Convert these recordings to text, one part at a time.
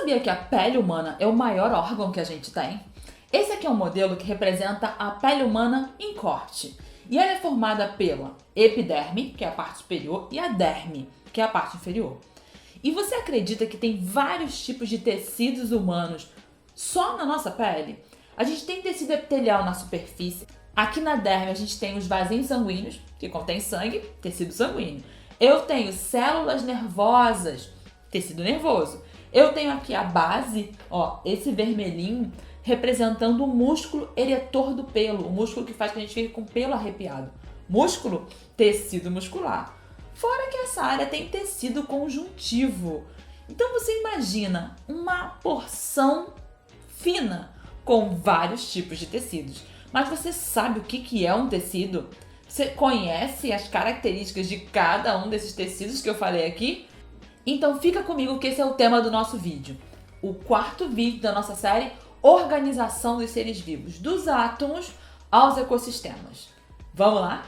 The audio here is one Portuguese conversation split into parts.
sabia que a pele humana é o maior órgão que a gente tem? Esse aqui é um modelo que representa a pele humana em corte. E ela é formada pela epiderme, que é a parte superior, e a derme, que é a parte inferior. E você acredita que tem vários tipos de tecidos humanos só na nossa pele? A gente tem tecido epitelial na superfície. Aqui na derme a gente tem os vasinhos sanguíneos, que contém sangue, tecido sanguíneo. Eu tenho células nervosas, tecido nervoso. Eu tenho aqui a base, ó, esse vermelhinho, representando o músculo eretor do pelo, o músculo que faz que a gente fique com o pelo arrepiado. Músculo, tecido muscular. Fora que essa área tem tecido conjuntivo. Então você imagina uma porção fina com vários tipos de tecidos. Mas você sabe o que é um tecido? Você conhece as características de cada um desses tecidos que eu falei aqui? Então fica comigo que esse é o tema do nosso vídeo. O quarto vídeo da nossa série Organização dos Seres Vivos, dos átomos aos ecossistemas. Vamos lá?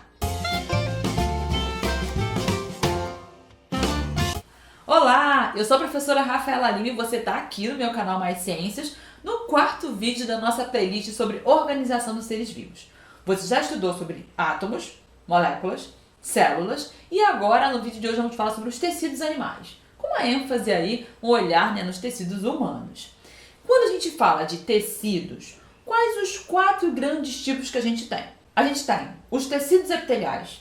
Olá, eu sou a professora Rafaela Lima e você está aqui no meu canal Mais Ciências, no quarto vídeo da nossa playlist sobre organização dos seres vivos. Você já estudou sobre átomos, moléculas, células e agora no vídeo de hoje vamos falar sobre os tecidos animais, com uma ênfase aí, um olhar nos tecidos humanos. Quando a gente fala de tecidos, quais os 4 grandes tipos que a gente tem? A gente tem os tecidos epiteliais,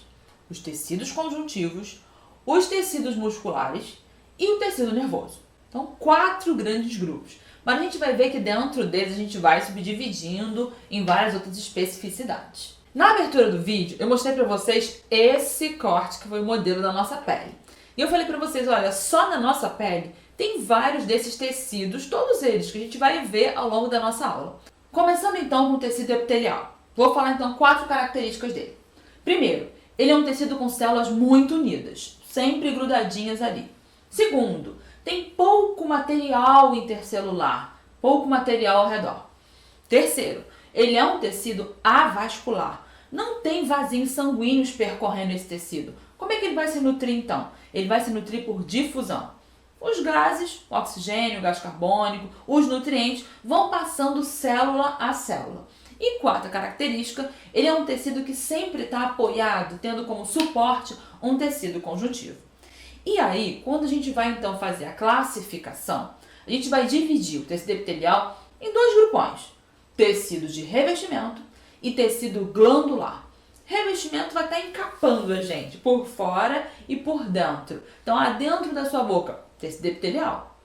os tecidos conjuntivos, os tecidos musculares e o tecido nervoso. Então, 4 grandes grupos. Mas a gente vai ver que dentro deles a gente vai subdividindo em várias outras especificidades. Na abertura do vídeo, eu mostrei para vocês esse corte que foi o modelo da nossa pele. E eu falei para vocês, olha, só na nossa pele tem vários desses tecidos, todos eles, que a gente vai ver ao longo da nossa aula. Começando então com o tecido epitelial. Vou falar então 4 características dele. Primeiro, ele é um tecido com células muito unidas, sempre grudadinhas ali. Segundo, tem pouco material intercelular, pouco material ao redor. Terceiro, ele é um tecido avascular. Não tem vasinhos sanguíneos percorrendo esse tecido. Como é que ele vai se nutrir então? Ele vai se nutrir por difusão. Os gases, o oxigênio, o gás carbônico, os nutrientes vão passando célula a célula. E quarta característica, ele é um tecido que sempre está apoiado, tendo como suporte um tecido conjuntivo. E aí, quando a gente vai então fazer a classificação, a gente vai dividir o tecido epitelial em 2 grupões. Tecido de revestimento e tecido glandular. Revestimento vai estar encapando a gente por fora e por dentro. Então, dentro da sua boca, tecido epitelial.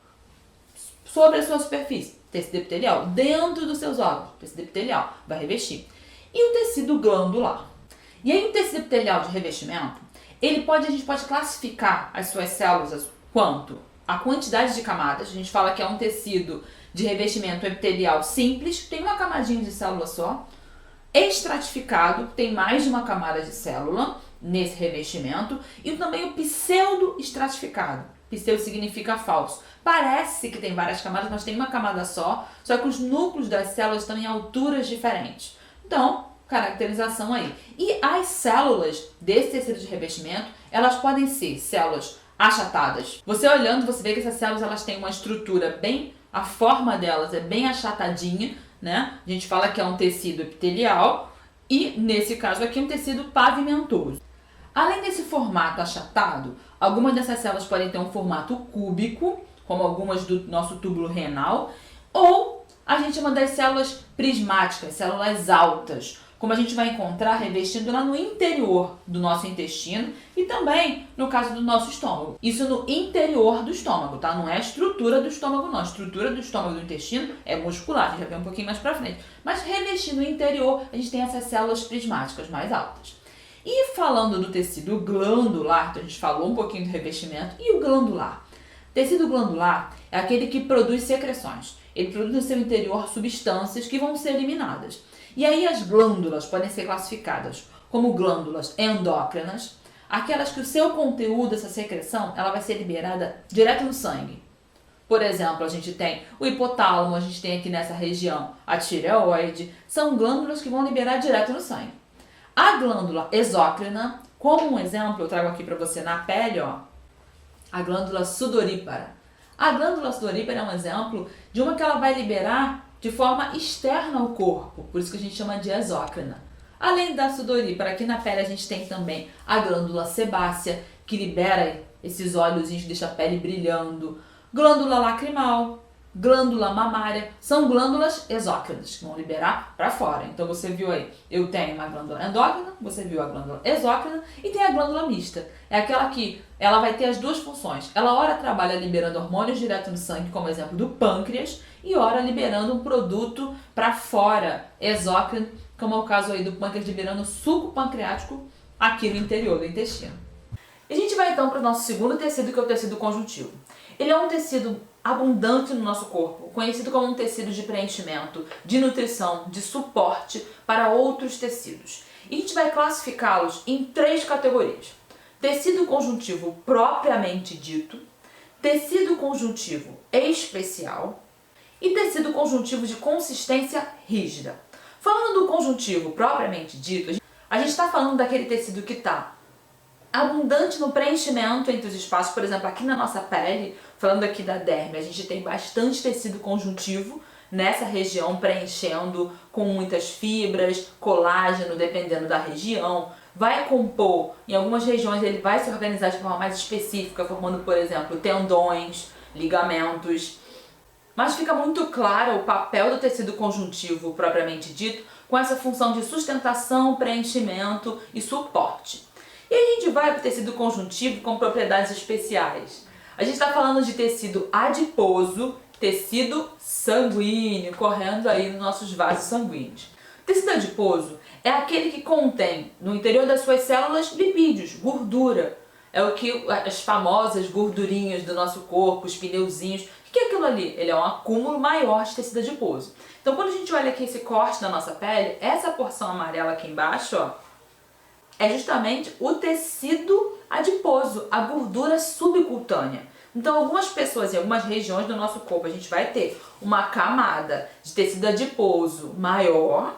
Sobre a sua superfície, tecido epitelial. Dentro dos seus órgãos, tecido epitelial, vai revestir. E o tecido glandular. E aí, o tecido epitelial de revestimento, a gente pode classificar as suas células quanto a quantidade de camadas. A gente fala que é um tecido de revestimento epitelial simples, que tem uma camadinha de célula só. Estratificado, tem mais de uma camada de célula nesse revestimento. E também o pseudo-estratificado. Pseudo significa falso. Parece que tem várias camadas, mas tem uma camada só que os núcleos das células estão em alturas diferentes. Então, caracterização aí. E as células desse tecido de revestimento, elas podem ser células achatadas. Você olhando, você vê que essas células elas têm uma estrutura a forma delas é bem achatadinha, né? A gente fala que é um tecido epitelial e, nesse caso aqui, um tecido pavimentoso. Além desse formato achatado, algumas dessas células podem ter um formato cúbico, como algumas do nosso túbulo renal, ou a gente chama das células prismáticas, células altas, como a gente vai encontrar revestindo lá no interior do nosso intestino e também no caso do nosso estômago. Isso no interior do estômago, tá? Não é a estrutura do estômago não. A estrutura do estômago e do intestino é muscular, a gente vai ver um pouquinho mais pra frente. Mas revestindo o interior, a gente tem essas células prismáticas mais altas. E falando do tecido glandular, então a gente falou um pouquinho do revestimento, e o glandular? Tecido glandular é aquele que produz secreções. Ele produz no seu interior substâncias que vão ser eliminadas. E aí as glândulas podem ser classificadas como glândulas endócrinas, aquelas que o seu conteúdo, essa secreção, ela vai ser liberada direto no sangue. Por exemplo, a gente tem o hipotálamo, a gente tem aqui nessa região a tireoide, são glândulas que vão liberar direto no sangue. A glândula exócrina, como um exemplo, eu trago aqui para você na pele, ó, a glândula sudorípara. A glândula sudorípara é um exemplo de uma que ela vai liberar de forma externa ao corpo, por isso que a gente chama de exócrina. Além da sudorípara, aqui na pele a gente tem também a glândula sebácea, que libera esses olhozinhos, deixa a pele brilhando. Glândula lacrimal, glândula mamária, são glândulas exócrinas que vão liberar para fora. Então você viu aí, eu tenho uma glândula endócrina, você viu a glândula exócrina e tem a glândula mista. É aquela que ela vai ter as duas funções. Ela ora trabalha liberando hormônios direto no sangue, como exemplo do pâncreas, e ora liberando um produto para fora, exócrino, como é o caso aí do pâncreas liberando suco pancreático aqui no interior do intestino. E a gente vai então para o nosso segundo tecido, que é o tecido conjuntivo. Ele é um tecido abundante no nosso corpo, conhecido como um tecido de preenchimento, de nutrição, de suporte para outros tecidos. E a gente vai classificá-los em 3 categorias: tecido conjuntivo propriamente dito, tecido conjuntivo especial e tecido conjuntivo de consistência rígida. Falando do conjuntivo propriamente dito, a gente está falando daquele tecido que está abundante no preenchimento entre os espaços. Por exemplo, aqui na nossa pele, falando aqui da derme, a gente tem bastante tecido conjuntivo nessa região preenchendo com muitas fibras, colágeno, dependendo da região. Vai compor, em algumas regiões ele vai se organizar de forma mais específica, formando, por exemplo, tendões, ligamentos. Mas fica muito claro o papel do tecido conjuntivo propriamente dito, com essa função de sustentação, preenchimento e suporte. E a gente vai para o tecido conjuntivo com propriedades especiais. A gente está falando de tecido adiposo, tecido sanguíneo, correndo aí nos nossos vasos sanguíneos. O tecido adiposo é aquele que contém no interior das suas células lipídios, gordura. É o que as famosas gordurinhas do nosso corpo, os pneuzinhos. O que é aquilo ali? Ele é um acúmulo maior de tecido adiposo. Então quando a gente olha aqui esse corte na nossa pele, essa porção amarela aqui embaixo, ó, é justamente o tecido adiposo, a gordura subcutânea. Então, algumas pessoas em algumas regiões do nosso corpo, a gente vai ter uma camada de tecido adiposo maior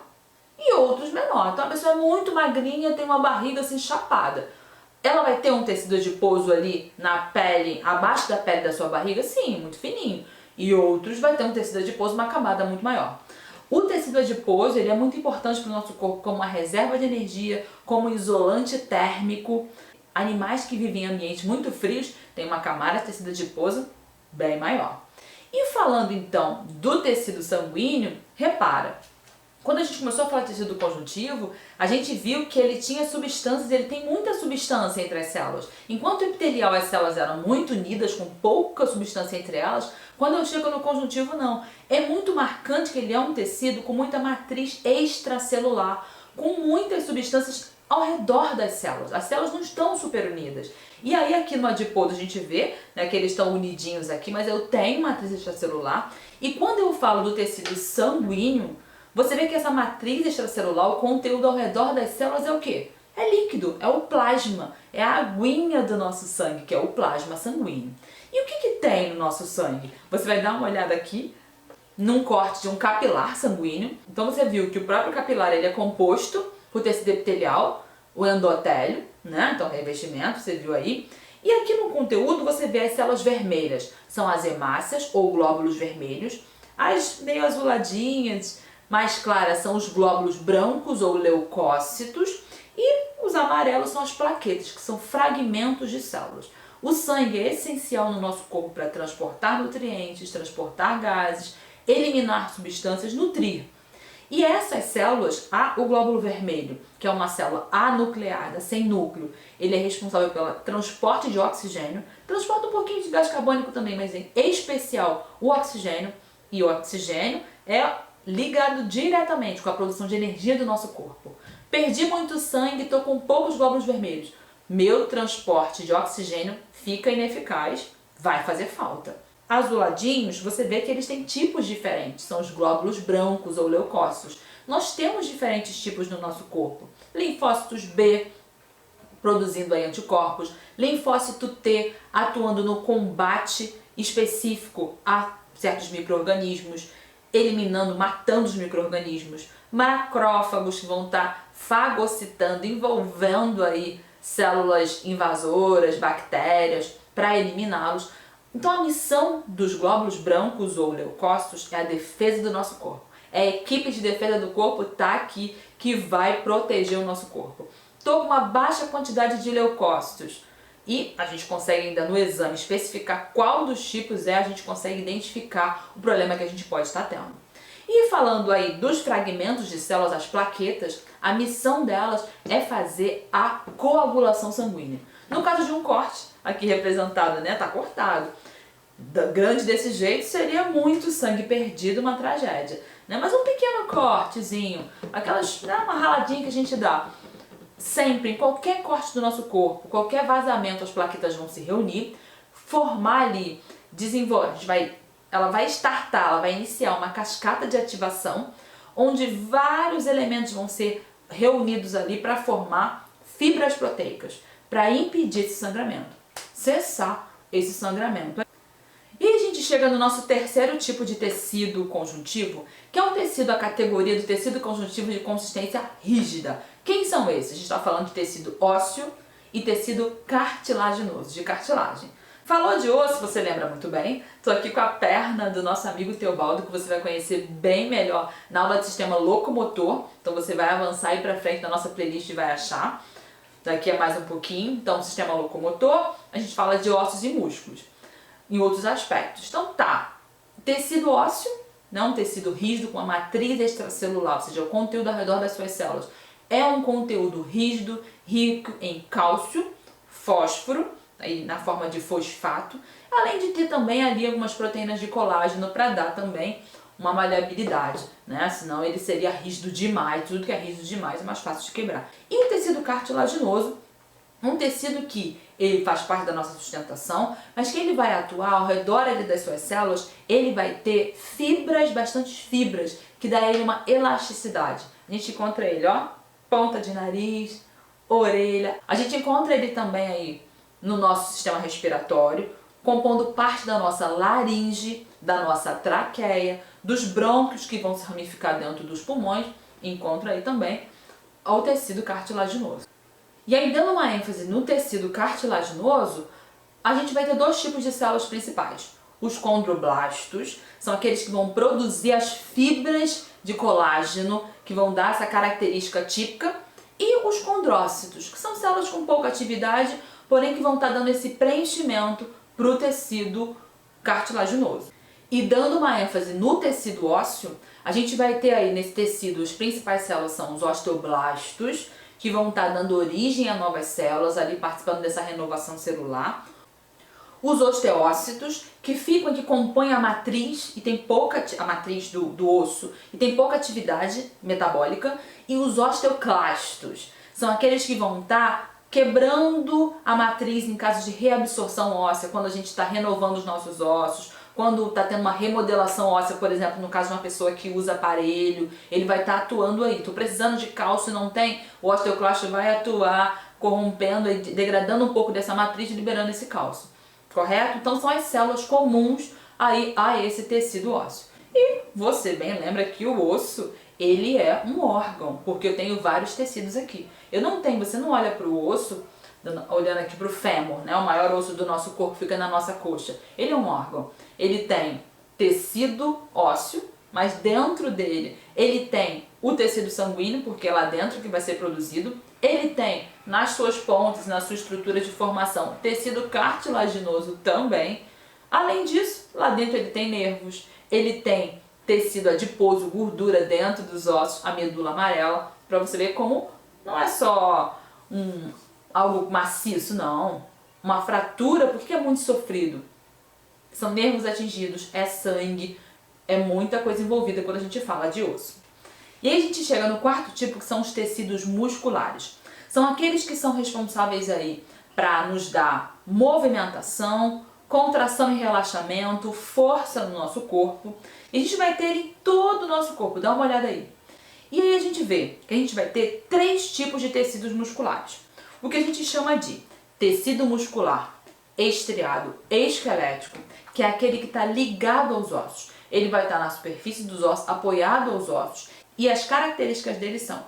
e outros menor. Então, a pessoa é muito magrinha, tem uma barriga assim chapada. Ela vai ter um tecido adiposo ali na pele, abaixo da pele da sua barriga? Sim, muito fininho. E outros vai ter um tecido adiposo, uma camada muito maior. O tecido adiposo ele é muito importante para o nosso corpo como uma reserva de energia, como isolante térmico. Animais que vivem em ambientes muito frios têm uma camada de tecido adiposo bem maior. E falando então do tecido sanguíneo, repara, quando a gente começou a falar de tecido conjuntivo, a gente viu que ele tinha substâncias, ele tem muita substância entre as células. Enquanto o epitelial as células eram muito unidas, com pouca substância entre elas, quando eu chego no conjuntivo não. É muito marcante que ele é um tecido com muita matriz extracelular, com muitas substâncias ao redor das células. As células não estão super unidas. E aí aqui no adiposo a gente vê, né, que eles estão unidinhos aqui, mas eu tenho matriz extracelular. E quando eu falo do tecido sanguíneo, você vê que essa matriz extracelular, o conteúdo ao redor das células é o quê? É líquido, é o plasma, é a aguinha do nosso sangue, que é o plasma sanguíneo. E o que tem no nosso sangue? Você vai dar uma olhada aqui num corte de um capilar sanguíneo. Então você viu que o próprio capilar ele é composto por tecido epitelial, o endotélio, né? Então revestimento, você viu aí. E aqui no conteúdo você vê as células vermelhas, são as hemácias ou glóbulos vermelhos. As meio azuladinhas, mais claras são os glóbulos brancos ou leucócitos e os amarelos são as plaquetas, que são fragmentos de células. O sangue é essencial no nosso corpo para transportar nutrientes, transportar gases, eliminar substâncias, nutrir. E essas células, o glóbulo vermelho, que é uma célula anucleada, sem núcleo, ele é responsável pelo transporte de oxigênio, transporta um pouquinho de gás carbônico também, mas em especial o oxigênio, e o oxigênio é ligado diretamente com a produção de energia do nosso corpo. Perdi muito sangue, estou com poucos glóbulos vermelhos. Meu transporte de oxigênio fica ineficaz, vai fazer falta. Azuladinhos, você vê que eles têm tipos diferentes, são os glóbulos brancos ou leucócitos. Nós temos diferentes tipos no nosso corpo. Linfócitos B, produzindo aí anticorpos, linfócito T, atuando no combate específico a certos micro-organismos, eliminando, matando os micro-organismos, macrófagos que vão estar fagocitando, envolvendo aí células invasoras, bactérias, para eliminá-los. Então a missão dos glóbulos brancos ou leucócitos é a defesa do nosso corpo. É a equipe de defesa do corpo tá aqui que vai proteger o nosso corpo. Estou com uma baixa quantidade de leucócitos e a gente consegue ainda no exame especificar qual dos tipos a gente consegue identificar o problema que a gente pode estar tendo. E falando aí dos fragmentos de células, as plaquetas, a missão delas é fazer a coagulação sanguínea. No caso de um corte, aqui representado, né, tá cortado. Grande desse jeito seria muito sangue perdido, uma tragédia, né? Mas um pequeno cortezinho, aquelas, né, uma raladinha que a gente dá. Sempre, em qualquer corte do nosso corpo, qualquer vazamento, as plaquetas vão se reunir, formar ali, ela vai startar, ela vai iniciar uma cascata de ativação, onde vários elementos vão ser reunidos ali para formar fibras proteicas, para impedir esse sangramento, cessar esse sangramento. E a gente chega no nosso terceiro tipo de tecido conjuntivo, que é um tecido, a categoria do tecido conjuntivo de consistência rígida. Quem são esses? A gente está falando de tecido ósseo e tecido cartilaginoso, de cartilagem. Falou de osso, você lembra muito bem. Estou aqui com a perna do nosso amigo Teobaldo, que você vai conhecer bem melhor na aula de sistema locomotor. Então você vai avançar aí para frente na nossa playlist e vai achar. Daqui a mais um pouquinho. Então, sistema locomotor, a gente fala de ossos e músculos em outros aspectos. Então tá, tecido ósseo, não um tecido rígido com a matriz extracelular, ou seja, o conteúdo ao redor das suas células, é um conteúdo rígido, rico em cálcio, fósforo, aí na forma de fosfato, além de ter também ali algumas proteínas de colágeno para dar também uma maleabilidade, né? Senão ele seria rígido demais, tudo que é rígido demais é mais fácil de quebrar. E o tecido cartilaginoso, um tecido que ele faz parte da nossa sustentação, mas que ele vai atuar ao redor ali das suas células, ele vai ter fibras, bastante fibras, que dá a ele uma elasticidade. A gente encontra ele, ó, ponta de nariz, orelha. A gente encontra ele também aí no nosso sistema respiratório, compondo parte da nossa laringe, da nossa traqueia, dos brônquios que vão se ramificar dentro dos pulmões. Encontra aí também o tecido cartilaginoso. E aí, dando uma ênfase no tecido cartilaginoso, a gente vai ter dois tipos de células principais. Os condroblastos, são aqueles que vão produzir as fibras de colágeno, que vão dar essa característica típica, e os condrócitos, que são células com pouca atividade, porém que vão estar dando esse preenchimento para o tecido cartilaginoso. E dando uma ênfase no tecido ósseo, a gente vai ter aí nesse tecido, as principais células são os osteoblastos, que vão estar dando origem a novas células, ali participando dessa renovação celular. Os osteócitos, que compõem a matriz e tem pouca a matriz do osso e tem pouca atividade metabólica, e os osteoclastos, são aqueles que vão estar quebrando a matriz em caso de reabsorção óssea, quando a gente está renovando os nossos ossos, quando está tendo uma remodelação óssea, por exemplo, no caso de uma pessoa que usa aparelho, ele vai estar atuando aí. Estou precisando de cálcio, não tem? O osteoclasto vai atuar corrompendo e degradando um pouco dessa matriz e liberando esse cálcio. Correto? Então são as células comuns aí a esse tecido ósseo. E você bem lembra que o osso, ele é um órgão, porque eu tenho vários tecidos aqui. Você não olha para o osso, olhando aqui para o fêmur, né? O maior osso do nosso corpo fica na nossa coxa. Ele é um órgão. Ele tem tecido ósseo, mas dentro dele ele tem o tecido sanguíneo, porque é lá dentro que vai ser produzido. Ele tem nas suas pontas, na sua estrutura de formação, tecido cartilaginoso também. Além disso, lá dentro ele tem nervos, ele tem tecido adiposo, gordura dentro dos ossos, a medula amarela, para você ver como não é só algo maciço, não. Uma fratura, porque é muito sofrido. São nervos atingidos, é sangue, é muita coisa envolvida quando a gente fala de osso. E aí a gente chega no quarto tipo, que são os tecidos musculares. São aqueles que são responsáveis aí para nos dar movimentação, contração e relaxamento, força no nosso corpo. E a gente vai ter em todo o nosso corpo, dá uma olhada aí. E aí a gente vê que a gente vai ter 3 tipos de tecidos musculares. O que a gente chama de tecido muscular estriado esquelético, que é aquele que está ligado aos ossos. Ele vai estar na superfície dos ossos, apoiado aos ossos. E as características dele são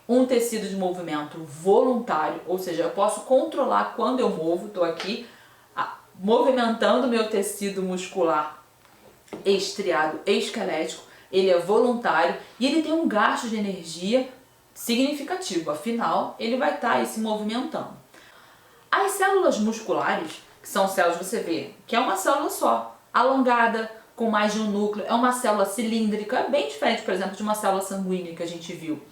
um tecido de movimento voluntário, ou seja, eu posso controlar quando eu movo, estou aqui movimentando o meu tecido muscular estriado e esquelético, ele é voluntário e ele tem um gasto de energia significativo, afinal, ele vai estar aí se movimentando. As células musculares, que são células, você vê, que é uma célula só, alongada, com mais de um núcleo, é uma célula cilíndrica, bem diferente, por exemplo, de uma célula sanguínea que a gente viu.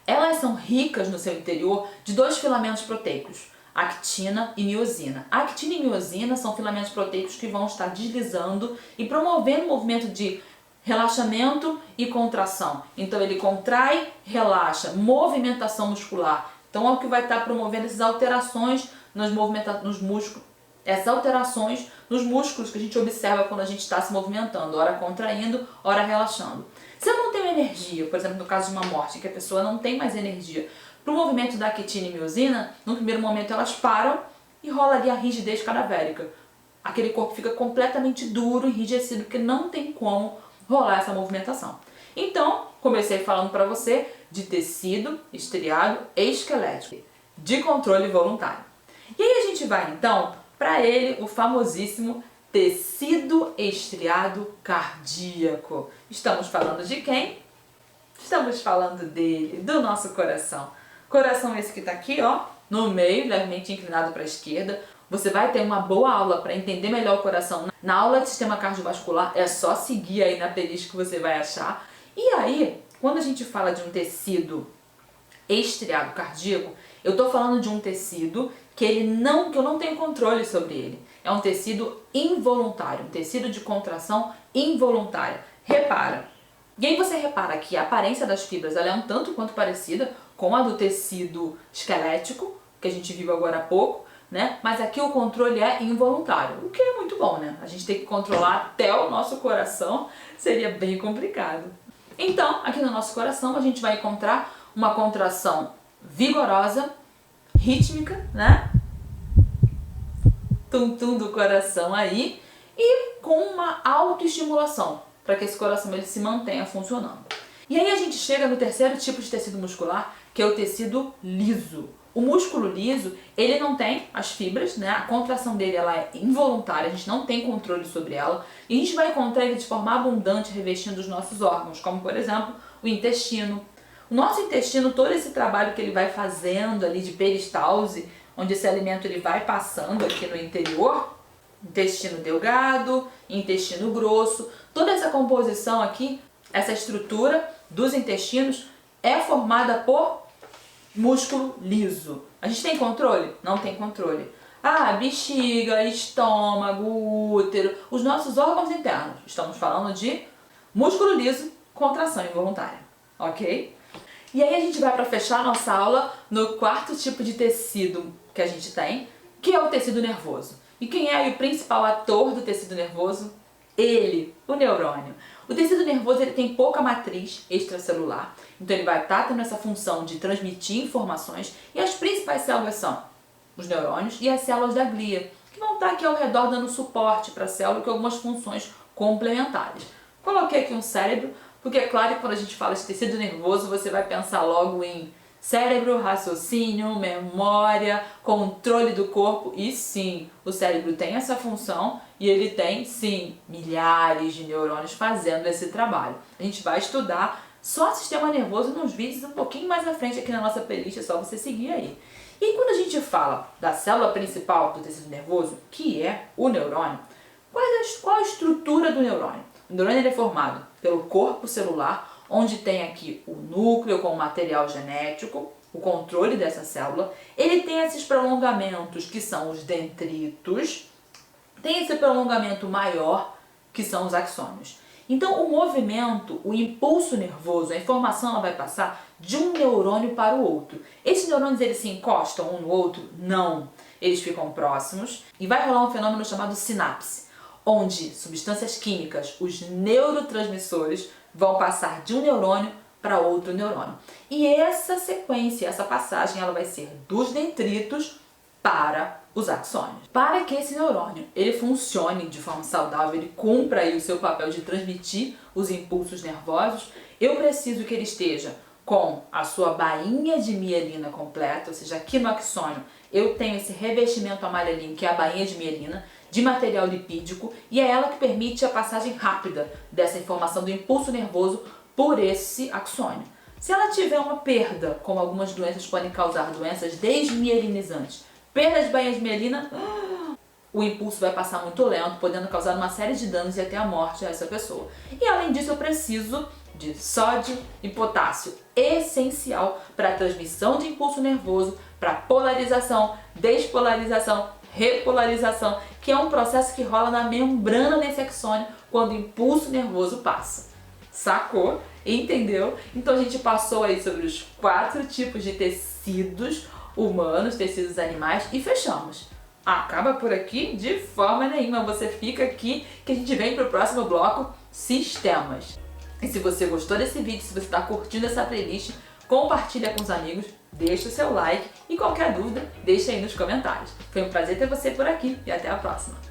Elas são ricas no seu interior de dois filamentos proteicos, actina e miosina. A actina e miosina são filamentos proteicos que vão estar deslizando e promovendo o movimento de relaxamento e contração. Então ele contrai, relaxa, movimentação muscular. Então é o que vai estar promovendo essas alterações nos músculos, essas alterações nos músculos que a gente observa quando a gente está se movimentando, ora contraindo, ora relaxando. Se eu não tenho energia, por exemplo, no caso de uma morte, que a pessoa não tem mais energia para o movimento da actina e miosina, no primeiro momento elas param e rola ali a rigidez cadavérica. Aquele corpo fica completamente duro, enrijecido, porque não tem como rolar essa movimentação. Então, comecei falando para você de tecido estriado e esquelético, de controle voluntário. E aí a gente vai então para ele, o famosíssimo tecido estriado cardíaco. Estamos falando de quem? Estamos falando dele, do nosso coração. Coração esse que está aqui, ó, no meio, levemente inclinado para a esquerda. Você vai ter uma boa aula para entender melhor o coração. Na aula de sistema cardiovascular, é só seguir aí na playlist que você vai achar. E aí, quando a gente fala de um tecido estriado cardíaco, eu estou falando de um tecido que eu não tenho controle sobre ele. É um tecido involuntário, um tecido de contração involuntária. Repara. E aí você repara que a aparência das fibras ela é um tanto quanto parecida com a do tecido esquelético, que a gente viu agora há pouco, né? Mas aqui o controle é involuntário, o que é muito bom, né? A gente tem que controlar até o nosso coração, seria bem complicado. Então, aqui no nosso coração a gente vai encontrar uma contração vigorosa, rítmica, né? Tum-tum do coração aí, e com uma autoestimulação, para que esse coração ele se mantenha funcionando. E aí a gente chega no terceiro tipo de tecido muscular, que é o tecido liso. O músculo liso, ele não tem as fibras, né? A contração dele ela é involuntária, a gente não tem controle sobre ela, e a gente vai encontrar ele de forma abundante revestindo os nossos órgãos, como por exemplo, o intestino. O nosso intestino, todo esse trabalho que ele vai fazendo ali de peristalse, onde esse alimento ele vai passando aqui no interior, intestino delgado, intestino grosso, toda essa composição aqui, essa estrutura dos intestinos é formada por músculo liso. A gente tem controle? Não tem controle. Ah, bexiga, estômago, útero, os nossos órgãos internos. Estamos falando de músculo liso, contração involuntária, ok? E aí a gente vai para fechar a nossa aula no quarto tipo de tecido que a gente tem, que é o tecido nervoso. E quem é aí o principal ator do tecido nervoso? Ele, o neurônio. O tecido nervoso ele tem pouca matriz extracelular, então ele vai estar tendo essa função de transmitir informações, e as principais células são os neurônios e as células da glia, que vão estar aqui ao redor dando suporte para a célula com algumas funções complementares. Coloquei aqui um cérebro, porque é claro que quando a gente fala de tecido nervoso, você vai pensar logo em cérebro, raciocínio, memória, controle do corpo, e sim, o cérebro tem essa função e ele tem, sim, milhares de neurônios fazendo esse trabalho. A gente vai estudar só o sistema nervoso nos vídeos um pouquinho mais à frente aqui na nossa playlist, é só você seguir aí. E quando a gente fala da célula principal do tecido nervoso, que é o neurônio, qual a estrutura do neurônio? O neurônio ele é formado pelo corpo celular, onde tem aqui o núcleo com o material genético, o controle dessa célula. Ele tem esses prolongamentos que são os dendritos, tem esse prolongamento maior que são os axônios. Então o movimento, o impulso nervoso, a informação ela vai passar de um neurônio para o outro. Esses neurônios eles se encostam um no outro? Não. Eles ficam próximos e vai rolar um fenômeno chamado sinapse, onde substâncias químicas, os neurotransmissores, vão passar de um neurônio para outro neurônio. E essa sequência, essa passagem, ela vai ser dos dendritos para os axônios. Para que esse neurônio ele funcione de forma saudável, ele cumpra aí o seu papel de transmitir os impulsos nervosos, eu preciso que ele esteja com a sua bainha de mielina completa, ou seja, aqui no axônio eu tenho esse revestimento amarelinho que é a bainha de mielina, de material lipídico e é ela que permite a passagem rápida dessa informação do impulso nervoso por esse axônio. Se ela tiver uma perda, como algumas doenças podem causar doenças desmielinizantes, perda de bainha de mielina, o impulso vai passar muito lento, podendo causar uma série de danos e até a morte a essa pessoa. E além disso, eu preciso de sódio e potássio, essencial para a transmissão de impulso nervoso, para polarização, despolarização, repolarização, que é um processo que rola na membrana desse axônio quando o impulso nervoso passa. Sacou? Entendeu? Então a gente passou aí sobre os 4 tipos de tecidos humanos, tecidos animais e fechamos. Acaba por aqui de forma nenhuma, você fica aqui que a gente vem pro próximo bloco, sistemas. E se você gostou desse vídeo, se você está curtindo essa playlist, compartilha com os amigos, deixa o seu like e qualquer dúvida, deixa aí nos comentários. Foi um prazer ter você por aqui e até a próxima.